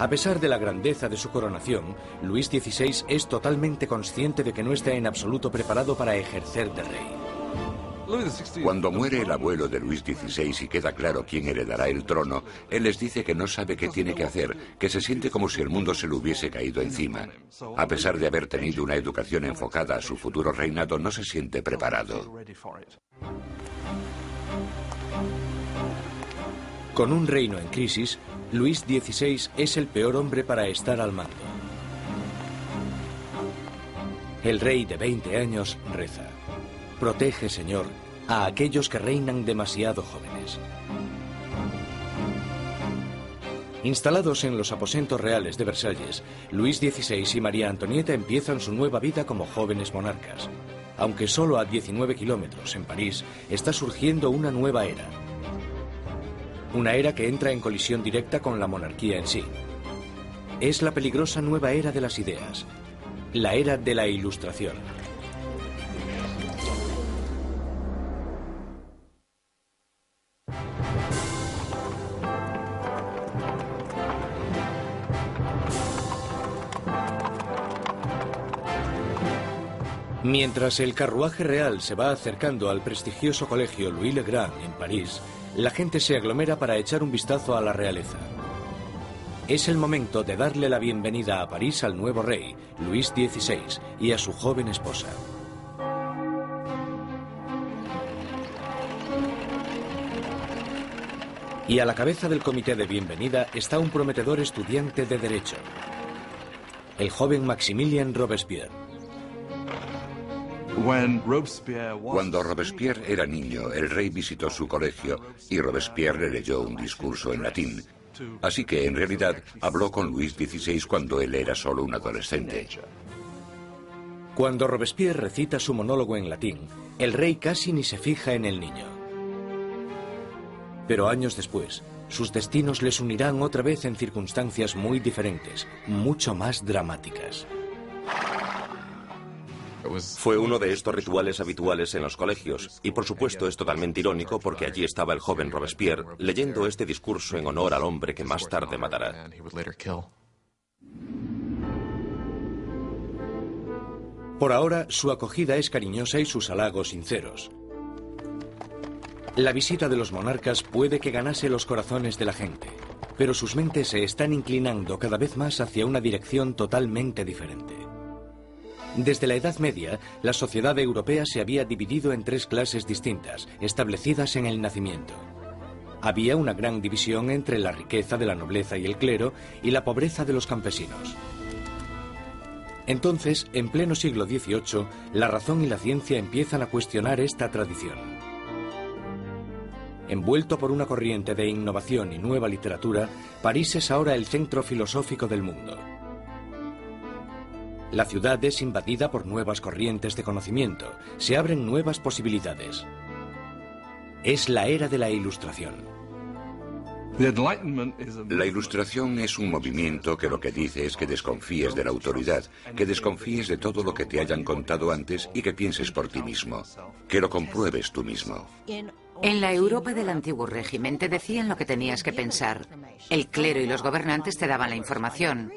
A pesar de la grandeza de su coronación, Luis XVI es totalmente consciente de que no está en absoluto preparado para ejercer de rey. Cuando muere el abuelo de Luis XVI y queda claro quién heredará el trono, él les dice que no sabe qué tiene que hacer, que se siente como si el mundo se le hubiese caído encima. A pesar de haber tenido una educación enfocada a su futuro reinado, no se siente preparado. Con un reino en crisis, Luis XVI es el peor hombre para estar al mando. El rey de 20 años reza: protege, Señor, a aquellos que reinan demasiado jóvenes. Instalados en los aposentos reales de Versalles, Luis XVI y María Antonieta empiezan su nueva vida como jóvenes monarcas. Aunque solo a 19 kilómetros en París, está surgiendo una nueva era. Una era que entra en colisión directa con la monarquía en sí. Es la peligrosa nueva era de las ideas, la era de la Ilustración. Mientras el carruaje real se va acercando al prestigioso colegio Louis le Grand en París, la gente se aglomera para echar un vistazo a la realeza. Es el momento de darle la bienvenida a París al nuevo rey, Luis XVI, y a su joven esposa. Y a la cabeza del comité de bienvenida está un prometedor estudiante de Derecho, el joven Maximilien Robespierre. Cuando Robespierre era niño, el rey visitó su colegio y Robespierre le leyó un discurso en latín. Así que, en realidad, habló con Luis XVI cuando él era solo un adolescente. Cuando Robespierre recita su monólogo en latín, el rey casi ni se fija en el niño. Pero años después, sus destinos les unirán otra vez en circunstancias muy diferentes, mucho más dramáticas. Fue uno de estos rituales habituales en los colegios, y por supuesto es totalmente irónico porque allí estaba el joven Robespierre leyendo este discurso en honor al hombre que más tarde matará. Por ahora, su acogida es cariñosa y sus halagos sinceros. La visita de los monarcas puede que ganase los corazones de la gente, pero sus mentes se están inclinando cada vez más hacia una dirección totalmente diferente. Desde la Edad Media, la sociedad europea se había dividido en tres clases distintas, establecidas en el nacimiento. Había una gran división entre la riqueza de la nobleza y el clero y la pobreza de los campesinos. Entonces, en pleno siglo XVIII, la razón y la ciencia empiezan a cuestionar esta tradición. Envuelto por una corriente de innovación y nueva literatura, París es ahora el centro filosófico del mundo. La ciudad es invadida por nuevas corrientes de conocimiento, se abren nuevas posibilidades. Es la era de la Ilustración. La Ilustración es un movimiento que lo que dice es que desconfíes de la autoridad, que desconfíes de todo lo que te hayan contado antes y que pienses por ti mismo, que lo compruebes tú mismo. En la Europa del antiguo régimen te decían lo que tenías que pensar. El clero y los gobernantes te daban la información.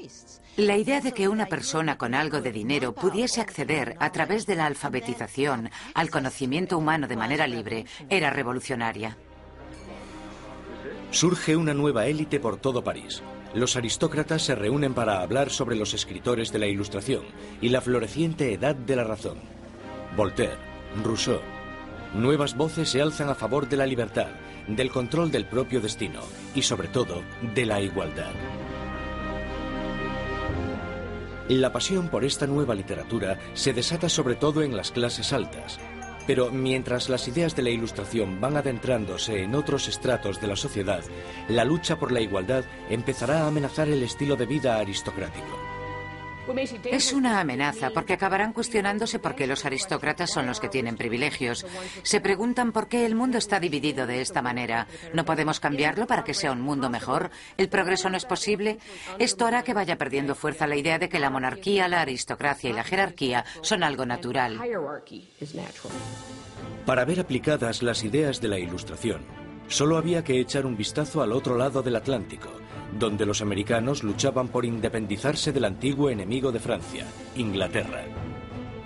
La idea de que una persona con algo de dinero pudiese acceder a través de la alfabetización al conocimiento humano de manera libre era revolucionaria. Surge una nueva élite por todo París. Los aristócratas se reúnen para hablar sobre los escritores de la Ilustración y la floreciente edad de la razón. Voltaire, Rousseau. Nuevas voces se alzan a favor de la libertad, del control del propio destino y, sobre todo, de la igualdad. La pasión por esta nueva literatura se desata sobre todo en las clases altas. Pero mientras las ideas de la Ilustración van adentrándose en otros estratos de la sociedad, la lucha por la igualdad empezará a amenazar el estilo de vida aristocrático. Es una amenaza porque acabarán cuestionándose por qué los aristócratas son los que tienen privilegios. Se preguntan por qué el mundo está dividido de esta manera. ¿No podemos cambiarlo para que sea un mundo mejor? ¿El progreso no es posible? Esto hará que vaya perdiendo fuerza la idea de que la monarquía, la aristocracia y la jerarquía son algo natural. Para ver aplicadas las ideas de la Ilustración, solo había que echar un vistazo al otro lado del Atlántico, donde los americanos luchaban por independizarse del antiguo enemigo de Francia, Inglaterra.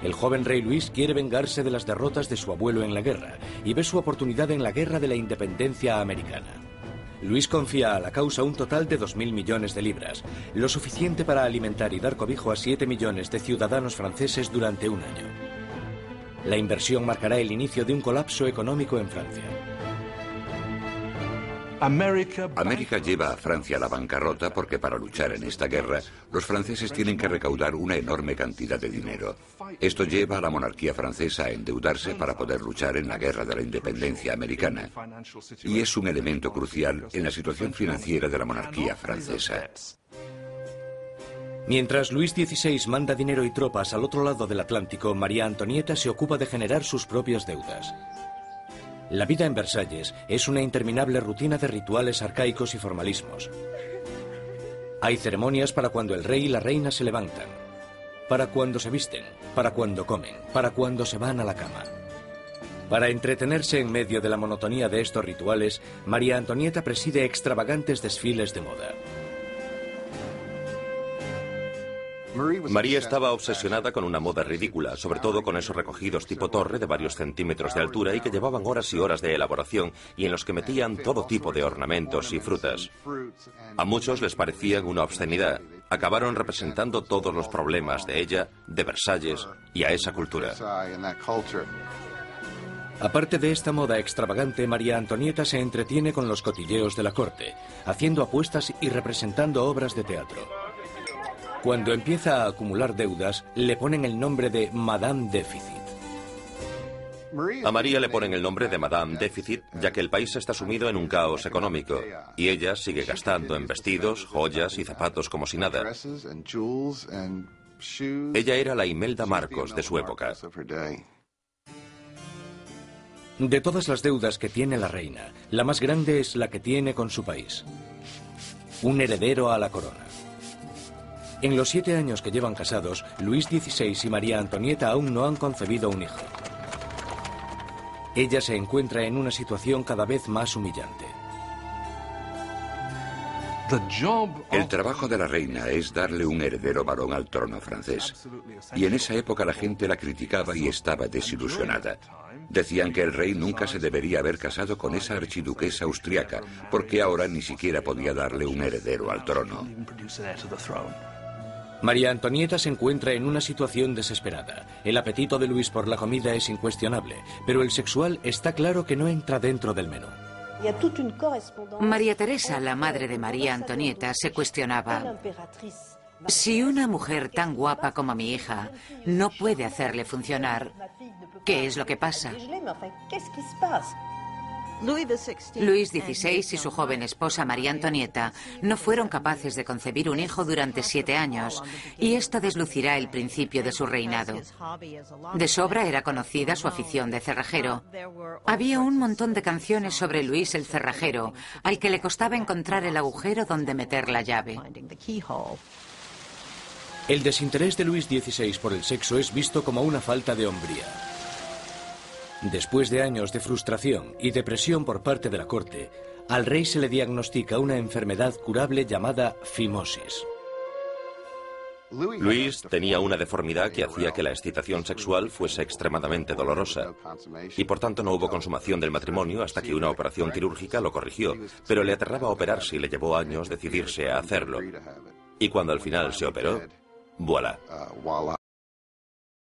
El joven rey Luis quiere vengarse de las derrotas de su abuelo en la guerra y ve su oportunidad en la guerra de la independencia americana. Luis confía a la causa un total de 2.000 millones de libras, lo suficiente para alimentar y dar cobijo a 7 millones de ciudadanos franceses durante un año. La inversión marcará el inicio de un colapso económico en Francia. América lleva a Francia a la bancarrota porque para luchar en esta guerra los franceses tienen que recaudar una enorme cantidad de dinero. Esto lleva a la monarquía francesa a endeudarse para poder luchar en la guerra de la independencia americana. Y es un elemento crucial en la situación financiera de la monarquía francesa. Mientras Luis XVI manda dinero y tropas al otro lado del Atlántico, María Antonieta se ocupa de generar sus propias deudas. La vida en Versalles es una interminable rutina de rituales arcaicos y formalismos. Hay ceremonias para cuando el rey y la reina se levantan, para cuando se visten, para cuando comen, para cuando se van a la cama. Para entretenerse en medio de la monotonía de estos rituales, María Antonieta preside extravagantes desfiles de moda. María estaba obsesionada con una moda ridícula, sobre todo con esos recogidos tipo torre de varios centímetros de altura y que llevaban horas y horas de elaboración y en los que metían todo tipo de ornamentos y frutas. A muchos les parecían una obscenidad. Acabaron representando todos los problemas de ella, de Versalles y a esa cultura. Aparte de esta moda extravagante, María Antonieta se entretiene con los cotilleos de la corte, haciendo apuestas y representando obras de teatro. Cuando empieza a acumular deudas, le ponen el nombre de Madame Déficit. A María le ponen el nombre de Madame Déficit, ya que el país está sumido en un caos económico, y ella sigue gastando en vestidos, joyas y zapatos como si nada. Ella era la Imelda Marcos de su época. De todas las deudas que tiene la reina, la más grande es la que tiene con su país. Un heredero a la corona. En los 7 años que llevan casados, Luis XVI y María Antonieta aún no han concebido un hijo. Ella se encuentra en una situación cada vez más humillante. El trabajo de la reina es darle un heredero varón al trono francés. Y en esa época la gente la criticaba y estaba desilusionada. Decían que el rey nunca se debería haber casado con esa archiduquesa austriaca, porque ahora ni siquiera podía darle un heredero al trono. María Antonieta se encuentra en una situación desesperada. El apetito de Luis por la comida es incuestionable, pero el sexual está claro que no entra dentro del menú. María Teresa, la madre de María Antonieta, se cuestionaba: si una mujer tan guapa como mi hija no puede hacerle funcionar, ¿qué es lo que pasa? Luis XVI y su joven esposa María Antonieta no fueron capaces de concebir un hijo durante 7 años, y esto deslucirá el principio de su reinado. De sobra era conocida su afición de cerrajero. Había un montón de canciones sobre Luis el cerrajero, al que le costaba encontrar el agujero donde meter la llave. El desinterés de Luis XVI por el sexo es visto como una falta de hombría. Después de años de frustración y depresión por parte de la corte, al rey se le diagnostica una enfermedad curable llamada fimosis. Luis tenía una deformidad que hacía que la excitación sexual fuese extremadamente dolorosa, y por tanto no hubo consumación del matrimonio hasta que una operación quirúrgica lo corrigió, pero le aterraba operarse y le llevó años decidirse a hacerlo. Y cuando al final se operó, ¡voilà!